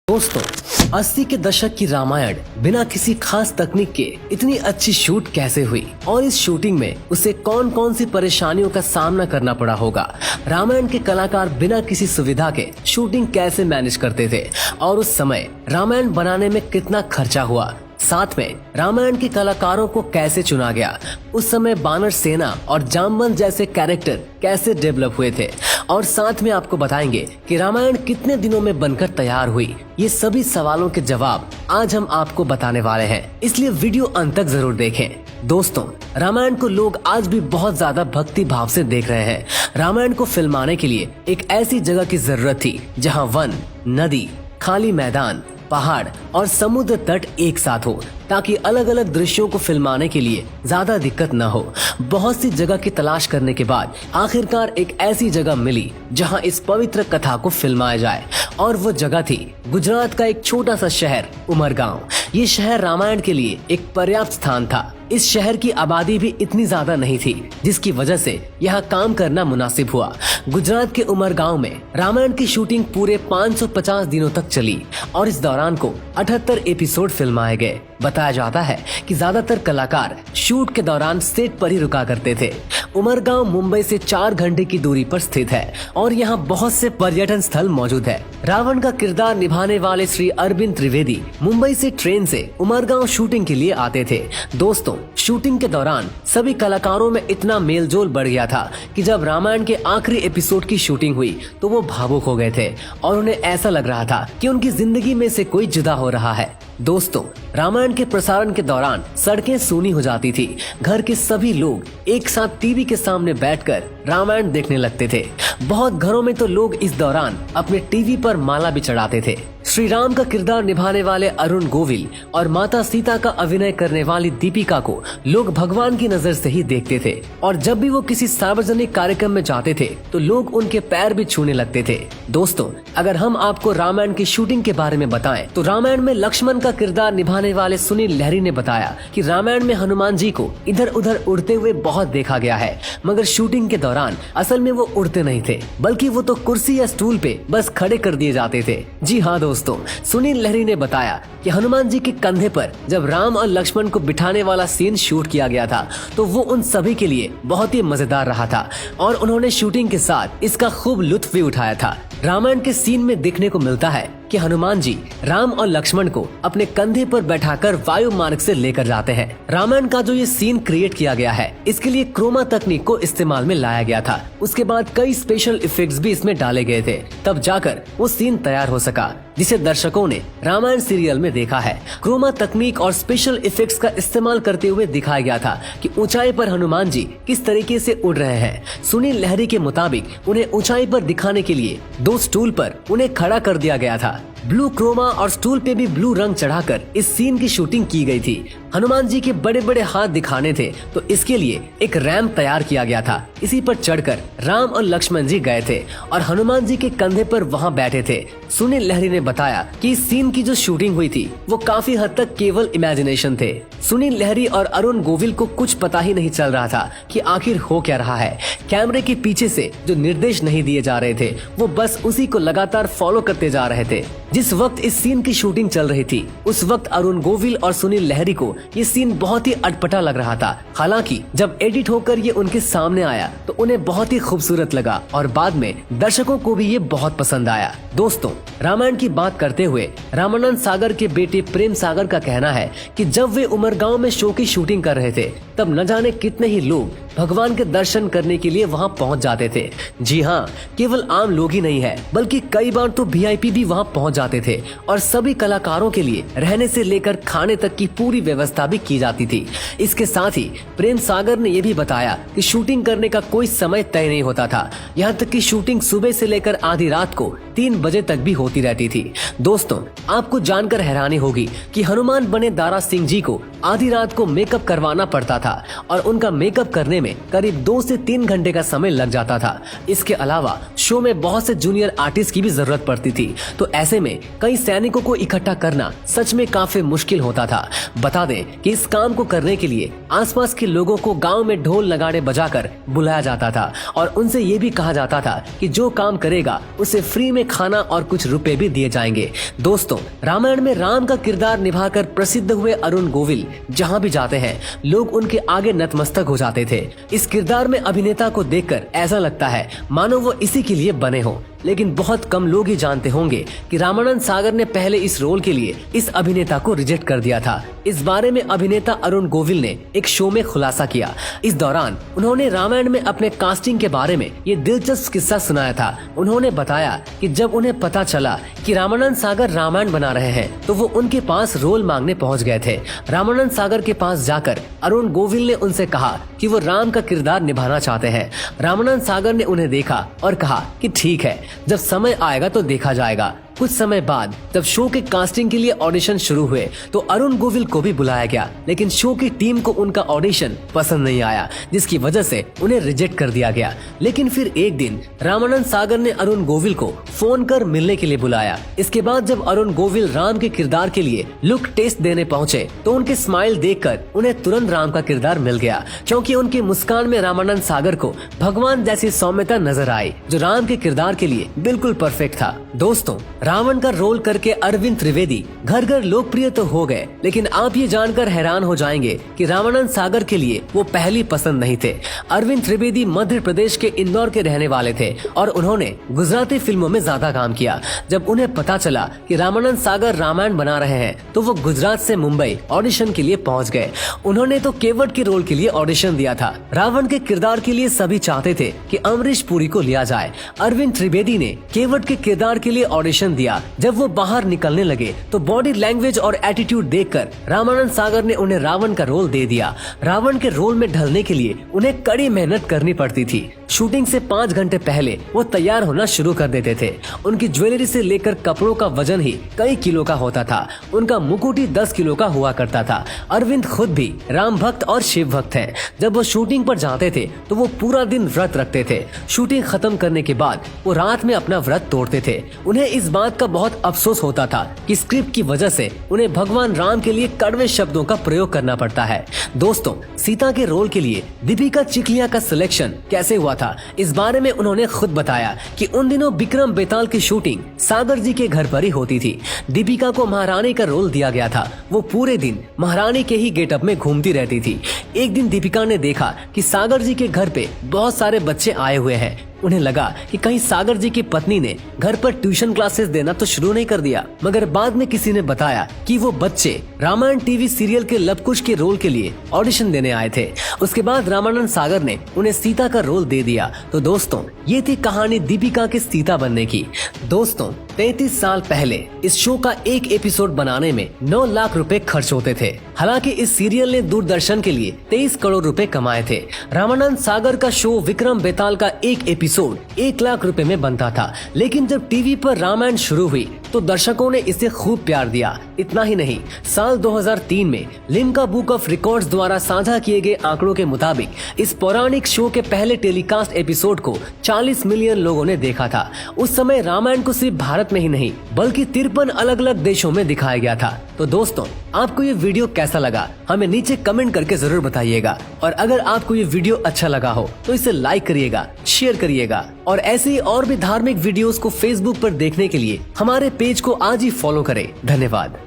दोस्तों 80 के दशक की रामायण बिना किसी खास तकनीक के इतनी अच्छी शूट कैसे हुई और इस शूटिंग में उसे कौन कौन सी परेशानियों का सामना करना पड़ा होगा। रामायण के कलाकार बिना किसी सुविधा के शूटिंग कैसे मैनेज करते थे और उस समय रामायण बनाने में कितना खर्चा हुआ, साथ में रामायण के कलाकारों को कैसे चुना गया, उस समय बानर सेना और जामवंत जैसे कैरेक्टर कैसे डेवलप हुए थे और साथ में आपको बताएंगे कि रामायण कितने दिनों में बनकर तैयार हुई। ये सभी सवालों के जवाब आज हम आपको बताने वाले हैं, इसलिए वीडियो अंत तक जरूर देखें। दोस्तों रामायण को लोग आज भी बहुत ज्यादा भक्ति भाव से देख रहे हैं। रामायण को फिल्माने के लिए एक ऐसी जगह की जरूरत थी जहाँ वन, नदी, खाली मैदान, पहाड़ और समुद्र तट एक साथ हो, ताकि अलग अलग दृश्यों को फिल्माने के लिए ज्यादा दिक्कत न हो। बहुत सी जगह की तलाश करने के बाद आखिरकार एक ऐसी जगह मिली जहां इस पवित्र कथा को फिल्माया जाए और वो जगह थी गुजरात का एक छोटा सा शहर उमरगांव। ये शहर रामायण के लिए एक पर्याप्त स्थान था। इस शहर की आबादी भी इतनी ज्यादा नहीं थी, जिसकी वजह से यहाँ काम करना मुनासिब हुआ। गुजरात के उमरगांव में रामायण की शूटिंग पूरे 550 दिनों तक चली और इस दौरान को 78 एपिसोड फिल्माए गए। बताया जाता है कि ज्यादातर कलाकार शूट के दौरान सेट पर ही रुका करते थे। उमरगांव मुंबई से 4 घंटे की दूरी पर स्थित है और यहाँ बहुत से पर्यटन स्थल मौजूद है। रावण का किरदार निभाने वाले श्री अरविंद त्रिवेदी मुंबई से ट्रेन से उमरगांव शूटिंग के लिए आते थे। दोस्तों शूटिंग के दौरान सभी कलाकारों में इतना मेलजोल बढ़ गया था कि जब रामायण के आखिरी एपिसोड की शूटिंग हुई तो वो भावुक हो गए थे और उन्हें ऐसा लग रहा था कि उनकी जिंदगी में से कोई जुदा हो रहा है। दोस्तों रामायण के प्रसारण के दौरान सड़कें सूनी हो जाती थी। घर के सभी लोग एक साथ टीवी के सामने बैठकर रामायण देखने लगते थे। बहुत घरों में तो लोग इस दौरान अपने टीवी पर माला भी चढ़ाते थे। श्री राम का किरदार निभाने वाले अरुण गोविल और माता सीता का अभिनय करने वाली दीपिका को लोग भगवान की नजर से ही देखते थे और जब भी वो किसी सार्वजनिक कार्यक्रम में जाते थे तो लोग उनके पैर भी छूने लगते थे। दोस्तों अगर हम आपको रामायण की शूटिंग के बारे में बताएं तो रामायण में लक्ष्मण का किरदार निभाने वाले सुनील लहरी ने बताया कि रामायण में हनुमान जी को इधर उधर उड़ते हुए बहुत देखा गया है, मगर शूटिंग के दौरान असल में वो उड़ते नहीं थे, बल्कि वो तो कुर्सी या स्टूल पे बस खड़े कर दिए जाते थे। जी हाँ दोस्तों, सुनील लहरी ने बताया कि हनुमान जी के कंधे पर जब राम और लक्ष्मण को बिठाने वाला सीन शूट किया गया था तो वो उन सभी के लिए बहुत ही मजेदार रहा था और उन्होंने शूटिंग के साथ इसका खूब लुत्फ भी उठाया था। रामायण के सीन में देखने को मिलता है कि हनुमान जी राम और लक्ष्मण को अपने कंधे पर बैठाकर वायु मार्ग से लेकर जाते हैं। रामायण का जो ये सीन क्रिएट किया गया है इसके लिए क्रोमा तकनीक को इस्तेमाल में लाया गया था। उसके बाद कई स्पेशल इफेक्ट्स भी इसमें डाले गए थे, तब जाकर वो सीन तैयार हो सका जिसे दर्शकों ने रामायण सीरियल में देखा है। क्रोमा तकनीक और स्पेशल इफेक्ट्स का इस्तेमाल करते हुए दिखाया गया था कि ऊंचाई पर हनुमान जी किस तरीके से उड़ रहे हैं। सुनील लहरी के मुताबिक उन्हें ऊंचाई पर दिखाने के लिए 2 स्टूल पर उन्हें खड़ा कर दिया गया था। ब्लू क्रोमा और स्टूल पे भी ब्लू रंग चढ़ाकर इस सीन की शूटिंग की गई थी। हनुमान जी के बड़े बड़े हाथ दिखाने थे तो इसके लिए एक रैंप तैयार किया गया था। इसी पर चढ़कर राम और लक्ष्मण जी गए थे और हनुमान जी के कंधे पर वहां बैठे थे। सुनील लहरी ने बताया कि इस सीन की जो शूटिंग हुई थी वो काफी हद तक केवल इमेजिनेशन थे। सुनील लहरी और अरुण गोविल को कुछ पता ही नहीं चल रहा था कि आखिर हो क्या रहा है। कैमरे के पीछे से जो निर्देश नहीं दिए जा रहे थे वो बस उसी को लगातार फॉलो करते जा रहे थे। जिस वक्त इस सीन की शूटिंग चल रही थी उस वक्त अरुण गोविल और सुनील लहरी को ये सीन बहुत ही अटपटा लग रहा था। हालांकि जब एडिट होकर ये उनके सामने आया तो उन्हें बहुत ही खूबसूरत लगा और बाद में दर्शकों को भी ये बहुत पसंद आया। दोस्तों रामायण की बात करते हुए रामानंद सागर के बेटे प्रेम सागर का कहना है कि जब वे उमरगांव में शो की शूटिंग कर रहे थे तब न जाने कितने ही लोग भगवान के दर्शन करने के लिए वहां पहुंच जाते थे। जी हाँ, केवल आम लोग ही नहीं है बल्कि कई बार तो वीआईपी भी वहां पहुंच जाते थे और सभी कलाकारों के लिए रहने से लेकर खाने तक की पूरी व्यवस्था भी की जाती थी। इसके साथ ही प्रेम सागर ने यह भी बताया कि शूटिंग करने का कोई समय तय नहीं होता था, यहाँ तक कि शूटिंग सुबह से लेकर आधी रात को 3 बजे तक भी होती रहती थी। दोस्तों आपको जानकर हैरानी होगी कि हनुमान बने दारा सिंह जी को आधी रात को मेकअप करवाना पड़ता था और उनका मेकअप करने में करीब 2 से 3 घंटे का समय लग जाता था। इसके अलावा शो में बहुत से जूनियर आर्टिस्ट की भी जरूरत पड़ती थी, तो ऐसे में में कई सैनिकों को इकट्ठा करना सच में काफी मुश्किल होता था। बता दें कि इस काम को करने के लिए आसपास के लोगों को गांव में ढोल नगाड़े बजाकर बुलाया जाता था और उनसे ये भी कहा जाता था कि जो काम करेगा उसे फ्री में खाना और कुछ रुपए भी दिए जाएंगे। दोस्तों, रामायण में राम का किरदार निभाकर प्रसिद्ध हुए अरुण गोविल जहाँ भी जाते हैं लोग उनके आगे नतमस्तक हो जाते थे। इस किरदार में अभिनेता को देखकर ऐसा लगता है मानो वो इसी के लिए बने हो। लेकिन बहुत कम लोग ही जानते होंगे कि रामानंद सागर ने पहले इस रोल के लिए इस अभिनेता को रिजेक्ट कर दिया था। इस बारे में अभिनेता अरुण गोविल ने एक शो में खुलासा किया। इस दौरान उन्होंने रामायण में अपने कास्टिंग के बारे में ये दिलचस्प किस्सा सुनाया था। उन्होंने बताया कि जब उन्हें पता चला कि रामानंद सागर रामायण बना रहे हैं तो वो उनके पास रोल मांगने पहुँच गए थे। रामानंद सागर के पास जाकर अरुण गोविल ने उनसे कहा कि वो राम का किरदार निभाना चाहते हैं। रामानंद सागर ने उन्हें देखा और कहा कि ठीक है, जब समय आएगा तो देखा जाएगा। कुछ समय बाद जब शो के कास्टिंग के लिए ऑडिशन शुरू हुए तो अरुण गोविल को भी बुलाया गया, लेकिन शो की टीम को उनका ऑडिशन पसंद नहीं आया, जिसकी वजह से उन्हें रिजेक्ट कर दिया गया। लेकिन फिर एक दिन रामानंद सागर ने अरुण गोविल को फोन कर मिलने के लिए बुलाया। इसके बाद जब अरुण गोविल राम के किरदार के लिए लुक टेस्ट देने पहुँचे तो उनके स्माइल देखकर उन्हें तुरंत राम का किरदार मिल गया, क्योंकि उनकी मुस्कान में रामानंद सागर को भगवान जैसी सौम्यता नजर आई जो राम के किरदार के लिए बिल्कुल परफेक्ट था। दोस्तों, रावण का रोल करके अरविंद त्रिवेदी घर घर लोकप्रिय तो हो गए, लेकिन आप ये जानकर हैरान हो जाएंगे कि रामानंद सागर के लिए वो पहली पसंद नहीं थे। अरविंद त्रिवेदी मध्य प्रदेश के इंदौर के रहने वाले थे और उन्होंने गुजराती फिल्मों में ज्यादा काम किया। जब उन्हें पता चला कि रामानंद सागर रामायण बना रहे हैं तो वो गुजरात से मुंबई ऑडिशन के लिए पहुँच गए। उन्होंने तो केवट के रोल के लिए ऑडिशन दिया था। रावण के किरदार के लिए सभी चाहते थे कि अमरीश पुरी को लिया जाए। अरविंद त्रिवेदी ने केवट के किरदार के लिए ऑडिशन दिया। जब वो बाहर निकलने लगे तो बॉडी लैंग्वेज और एटीट्यूड देखकर रामानंद सागर ने उन्हें रावण का रोल दे दिया। रावण के रोल में ढलने के लिए उन्हें कड़ी मेहनत करनी पड़ती थी। शूटिंग से 5 घंटे पहले वो तैयार होना शुरू कर देते थे। उनकी ज्वेलरी से लेकर कपड़ों का वजन ही कई किलो का होता था। उनका मुकुट ही 10 किलो का हुआ करता था। अरविंद खुद भी राम भक्त और शिव भक्त हैं। जब वो शूटिंग पर जाते थे तो वो पूरा दिन व्रत रखते थे। शूटिंग खत्म करने के बाद वो रात में अपना व्रत तोड़ते थे। उन्हें इस बात का बहुत अफसोस होता था कि स्क्रिप्ट की वजह से उन्हें भगवान राम के लिए कड़वे शब्दों का प्रयोग करना पड़ता है। दोस्तों, सीता के रोल के लिए दीपिका चिखलिया का सिलेक्शन कैसे हुआ था, इस बारे में उन्होंने खुद बताया कि उन दिनों विक्रम बेताल की शूटिंग सागर जी के घर पर ही होती थी। दीपिका को महारानी का रोल दिया गया था। वो पूरे दिन महारानी के ही गेटअप में घूमती रहती थी। एक दिन दीपिका ने देखा कि सागर जी के घर पे बहुत सारे बच्चे आए हुए हैं। उन्हें लगा कि कहीं सागर जी की पत्नी ने घर पर ट्यूशन क्लासेस देना तो शुरू नहीं कर दिया, मगर बाद में किसी ने बताया कि वो बच्चे रामायण टीवी सीरियल के लवकुश के रोल के लिए ऑडिशन देने आए थे। उसके बाद रामानंद सागर ने उन्हें सीता का रोल दे दिया। तो दोस्तों, ये थी कहानी दीपिका के सीता बनने की। दोस्तों, 33 साल पहले इस शो का एक एपिसोड बनाने में 9 लाख रुपए खर्च होते थे। हालांकि इस सीरियल ने दूरदर्शन के लिए 23 करोड़ रुपए कमाए थे। रामानंद सागर का शो विक्रम बेताल का एक एपिसोड 1 लाख रुपए में बनता था, लेकिन जब टीवी पर रामायण शुरू हुई तो दर्शकों ने इसे खूब प्यार दिया। इतना ही नहीं, साल 2003 में लिम्का बुक ऑफ रिकॉर्ड्स द्वारा साझा किए गए आंकड़ों के मुताबिक इस पौराणिक शो के पहले टेलीकास्ट एपिसोड को 40 मिलियन लोगों ने देखा था। उस समय रामायण को सिर्फ भारत में ही नहीं बल्कि 53 अलग अलग देशों में दिखाया गया था। तो दोस्तों, आपको ये वीडियो कैसा लगा हमें नीचे कमेंट करके जरूर बताइएगा। और अगर आपको ये वीडियो अच्छा लगा हो तो इसे लाइक करिएगा, शेयर करिएगा और ऐसे ही और भी धार्मिक वीडियोस को फेसबुक पर देखने के लिए हमारे पेज को आज ही फॉलो करें। धन्यवाद।